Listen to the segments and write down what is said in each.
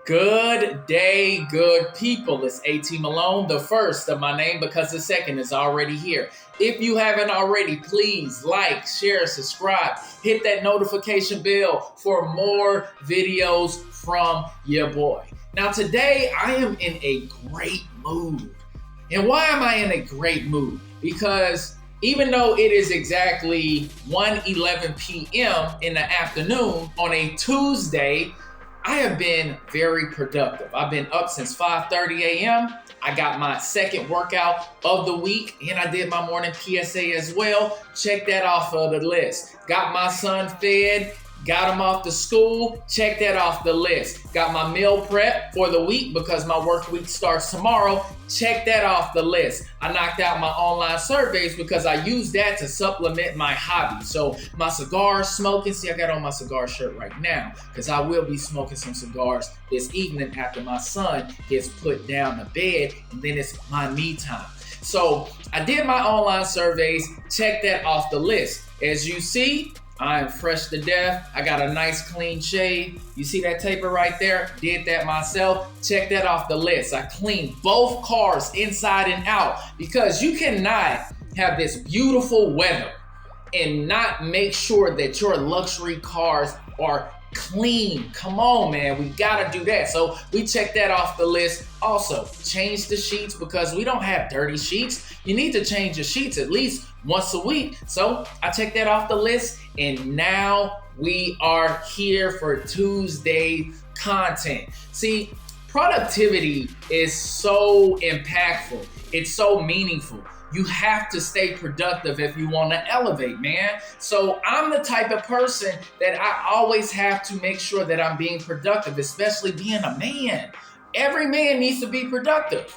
Good day, good people. It's A.T. Malone, the first of my name because the second is already here. If you haven't already, please like, share, subscribe, hit that notification bell for more videos from your boy. Now today I am in a great mood. And why am I in a great mood? Because even though it is exactly 1:11 p.m. in the afternoon on a Tuesday, I have been very productive. I've been up since 5:30 a.m. I got my second workout of the week and I did my morning PSA as well. Check that off of the list. Got my son fed, got him off to school. Check that off the list. Got my meal prep for the week because my work week starts tomorrow. Check that off the list. I knocked out my online surveys because I use that to supplement my hobby. So my cigar smoking, see I got on my cigar shirt right now because I will be smoking some cigars this evening after my son gets put down to bed, and then it's my me time. So I did my online surveys, check that off the list. As you see, I am fresh to death. I got a nice clean shave. You see that taper right there? Did that myself. Check that off the list. I cleaned both cars inside and out because you cannot have this beautiful weather and not make sure that your luxury cars are clean. Come on, man. We got to do that. So we check that off the list. Also, change the sheets because we don't have dirty sheets. You need to change your sheets at least once a week. So I checked that off the list, and now we are here for Tuesday content. See, productivity is so impactful. It's so meaningful. You have to stay productive if you want to elevate, man. So I'm the type of person that I always have to make sure that I'm being productive, especially being a man. Every man needs to be productive.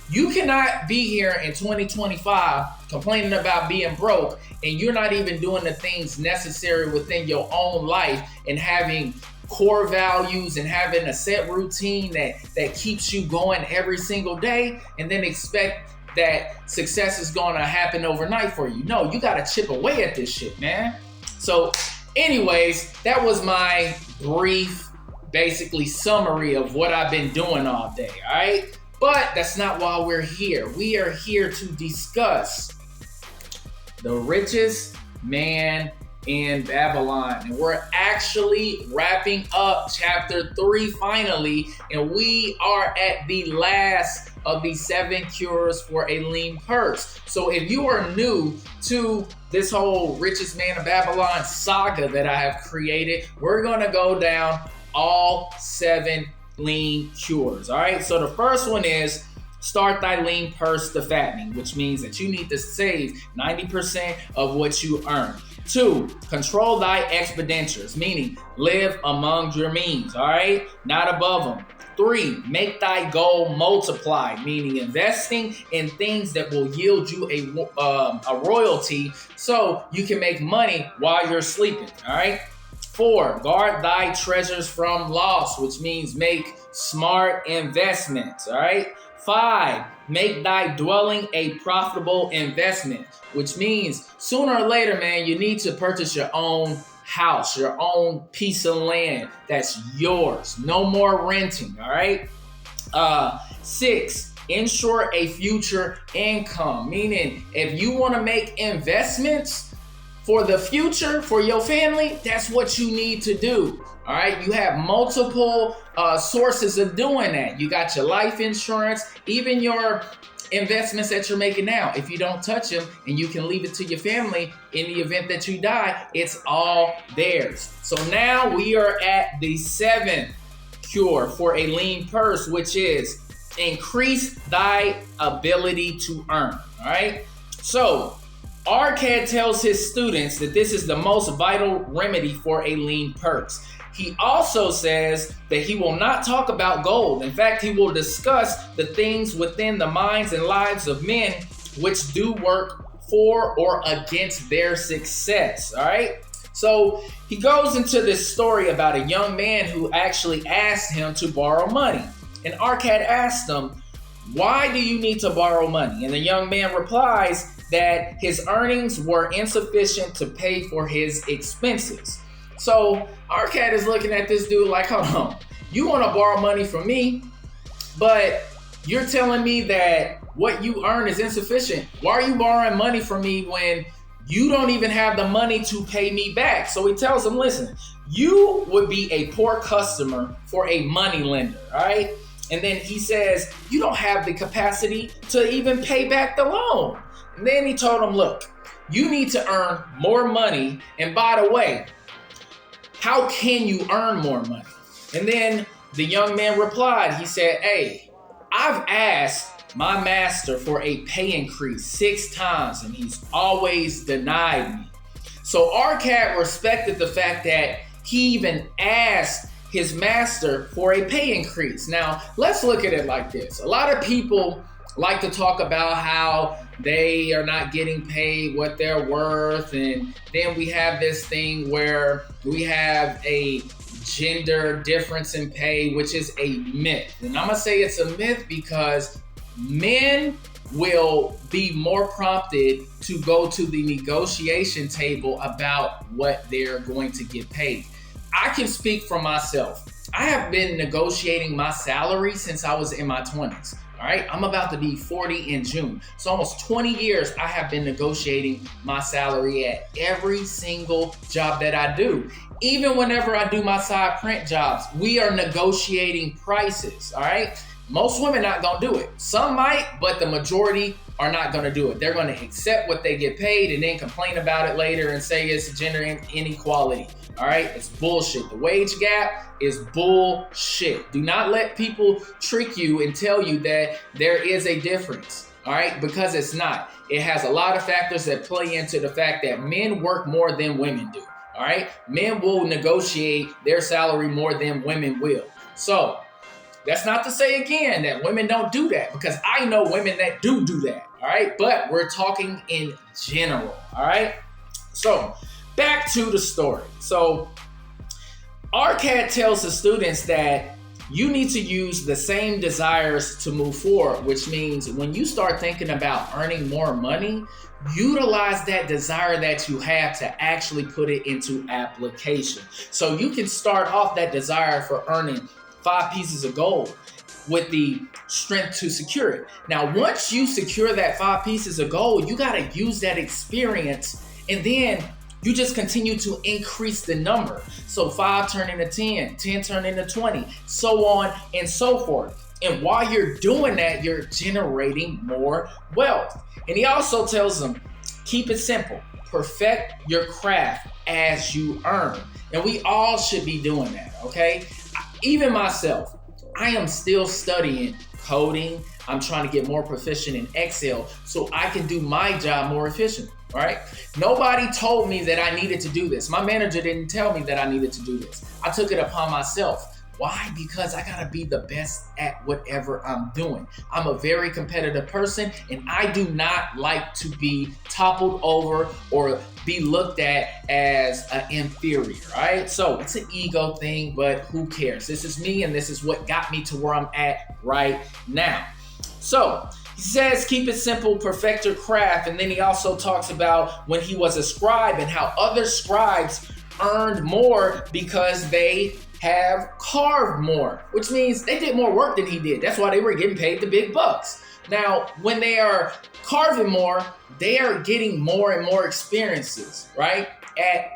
You cannot be here in 2025 complaining about being broke and you're not even doing the things necessary within your own life and having core values and having a set routine that keeps you going every single day and then expect that success is going to happen overnight for you. No, you got to chip away at this shit, man. So anyways, that was my brief, basically summary of what I've been doing all day, all right? But that's not why we're here. We are here to discuss the richest man in Babylon. And we're actually wrapping up chapter 3 finally. And we are at the last of the 7 cures for a lean purse. So if you are new to this whole richest man of Babylon saga that I have created, we're going to go down all 7 lean cures. All right. So the first one is start thy lean purse to fattening, which means that you need to save 90% of what you earn. 2, control thy expenditures, meaning live among your means. All right. Not above them. 3, make thy goal multiply, meaning investing in things that will yield you a royalty so you can make money while you're sleeping. All right. 4, guard thy treasures from loss, which means make smart investments. All right. 5, make thy dwelling a profitable investment, which means sooner or later, man, you need to purchase your own house, your own piece of land that's yours. No more renting. All right. 6, ensure a future income, meaning if you want to make investments for the future, for your family, that's what you need to do. All right. You have multiple sources of doing that. You got your life insurance, even your investments that you're making now. If you don't touch them and you can leave it to your family in the event that you die, it's all theirs. So now we are at the 7th cure for a lean purse, which is increase thy ability to earn. All right. So Arcad tells his students that this is the most vital remedy for a lean purse. He also says that he will not talk about gold. In fact, he will discuss the things within the minds and lives of men which do work for or against their success. All right. So he goes into this story about a young man who actually asked him to borrow money. And Arcad asked him, why do you need to borrow money? And the young man replies that his earnings were insufficient to pay for his expenses. So Arcad is looking at this dude like, hold on, you want to borrow money from me, but you're telling me that what you earn is insufficient. Why are you borrowing money from me when you don't even have the money to pay me back? So he tells him, listen, you would be a poor customer for a money lender, all right? And then he says, you don't have the capacity to even pay back the loan. And then he told him, look, you need to earn more money. And by the way, how can you earn more money? And then the young man replied, he said, hey, I've asked my master for a pay increase 6 times and he's always denied me. So Arcad respected the fact that he even asked his master for a pay increase. Now, let's look at it like this. A lot of people like to talk about how they are not getting paid what they're worth. And then we have this thing where we have a gender difference in pay, which is a myth. And I'm gonna say it's a myth because men will be more prompted to go to the negotiation table about what they're going to get paid. I can speak for myself. I have been negotiating my salary since I was in my 20s. All right, I'm about to be 40 in June. So almost 20 years I have been negotiating my salary at every single job that I do. Even whenever I do my side print jobs, we are negotiating prices, all right? Most women not gonna do it. Some might, but the majority are not gonna do it. They're gonna accept what they get paid and then complain about it later and say it's gender inequality. All right, it's bullshit. The wage gap is bullshit. Do not let people trick you and tell you that there is a difference, all right? Because it's not. It has a lot of factors that play into the fact that men work more than women do, all right? Men will negotiate their salary more than women will. So that's not to say again that women don't do that, because I know women that do that, all right? But we're talking in general, all right? So back to the story. So Arcad tells the students that you need to use the same desires to move forward, which means when you start thinking about earning more money, utilize that desire that you have to actually put it into application. So you can start off that desire for earning 5 pieces of gold with the strength to secure it. Now, once you secure that 5 pieces of gold, you got to use that experience, and then you just continue to increase the number. So 5 turn into 10, 10 turn into 20, so on and so forth. And while you're doing that, you're generating more wealth. And he also tells them, keep it simple, perfect your craft as you earn. And we all should be doing that, okay? Even myself, I am still studying coding. I'm trying to get more proficient in Excel so I can do my job more efficient, right? Nobody told me that I needed to do this. My manager didn't tell me that I needed to do this. I took it upon myself. Why? Because I gotta be the best at whatever I'm doing. I'm a very competitive person, and I do not like to be toppled over or be looked at as an inferior, right? So it's an ego thing, but who cares? This is me, and this is what got me to where I'm at right now. So he says, keep it simple, perfect your craft. And then he also talks about when he was a scribe and how other scribes earned more because they have carved more, which means they did more work than he did. That's why they were getting paid the big bucks. Now, when they are carving more, they are getting more and more experiences, right? At,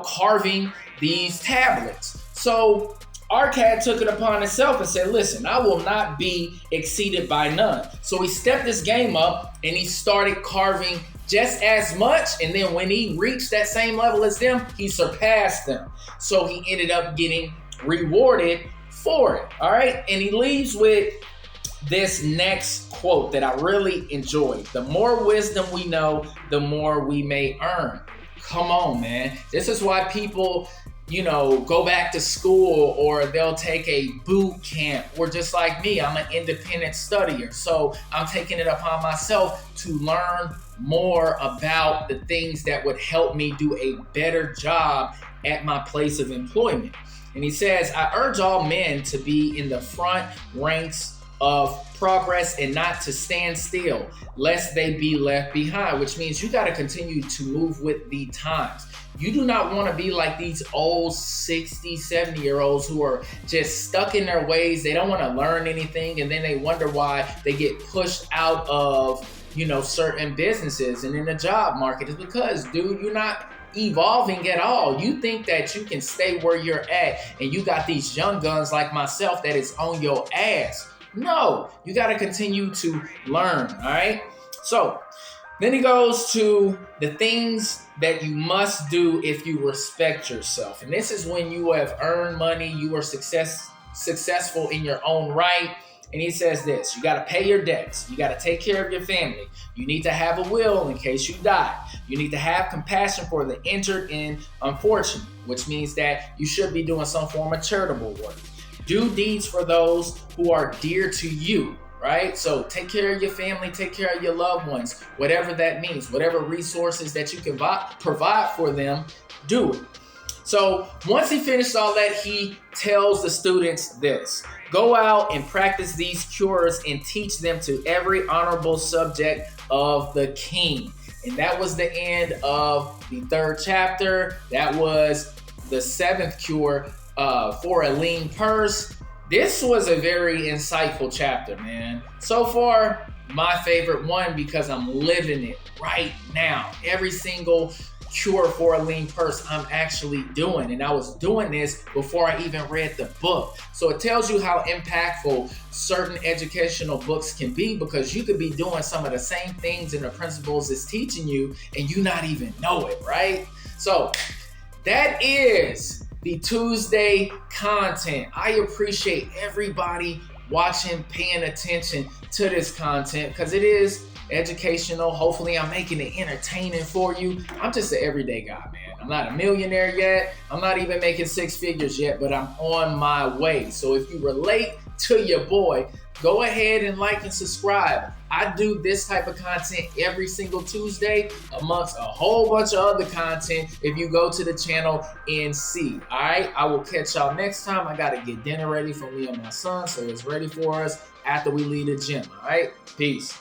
carving these tablets. So Arcad took it upon himself and said, listen, I will not be exceeded by none. So he stepped his game up and he started carving just as much. And then when he reached that same level as them, he surpassed them. So he ended up getting rewarded for it. All right. And he leaves with this next quote that I really enjoyed. The more wisdom we know, the more we may earn. Come on, man. This is why people, go back to school, or they'll take a boot camp, or just like me, I'm an independent studier. So I'm taking it upon myself to learn more about the things that would help me do a better job at my place of employment. And he says, I urge all men to be in the front ranks of progress and not to stand still lest they be left behind, which means you got to continue to move with the times. You do not want to be like these old 60, 70-year-olds who are just stuck in their ways. They don't want to learn anything, and then they wonder why they get pushed out of, certain businesses and in the job market. It's because, dude, you're not evolving at all. You think that you can stay where you're at, and you got these young guns like myself that is on your ass. No, you got to continue to learn, all right? So then he goes to the things that you must do if you respect yourself. And this is when you have earned money, you are successful in your own right. And he says this: you got to pay your debts. You got to take care of your family. You need to have a will in case you die. You need to have compassion for the injured and unfortunate, which means that you should be doing some form of charitable work. Do deeds for those who are dear to you, right? So take care of your family, take care of your loved ones, whatever that means, whatever resources that you can provide for them, do it. So once he finished all that, he tells the students this: go out and practice these cures and teach them to every honorable subject of the king. And that was the end of the 3rd chapter. That was the 7th cure for a lean purse. This was a very insightful chapter, man. So far, my favorite one because I'm living it right now. Every single cure for a lean purse I'm actually doing. And I was doing this before I even read the book. So it tells you how impactful certain educational books can be, because you could be doing some of the same things and the principles it's teaching you and you not even know it, right? So that is the Tuesday content. I appreciate everybody watching, paying attention to this content, because it is educational. Hopefully I'm making it entertaining for you. I'm just an everyday guy, man. I'm not a millionaire yet. I'm not even making 6 figures yet, but I'm on my way. So if you relate to your boy, go ahead and like and subscribe. I do this type of content every single Tuesday amongst a whole bunch of other content if you go to the channel and see. All right, I will catch y'all next time. I got to get dinner ready for me and my son, so it's ready for us after we leave the gym. All right, peace.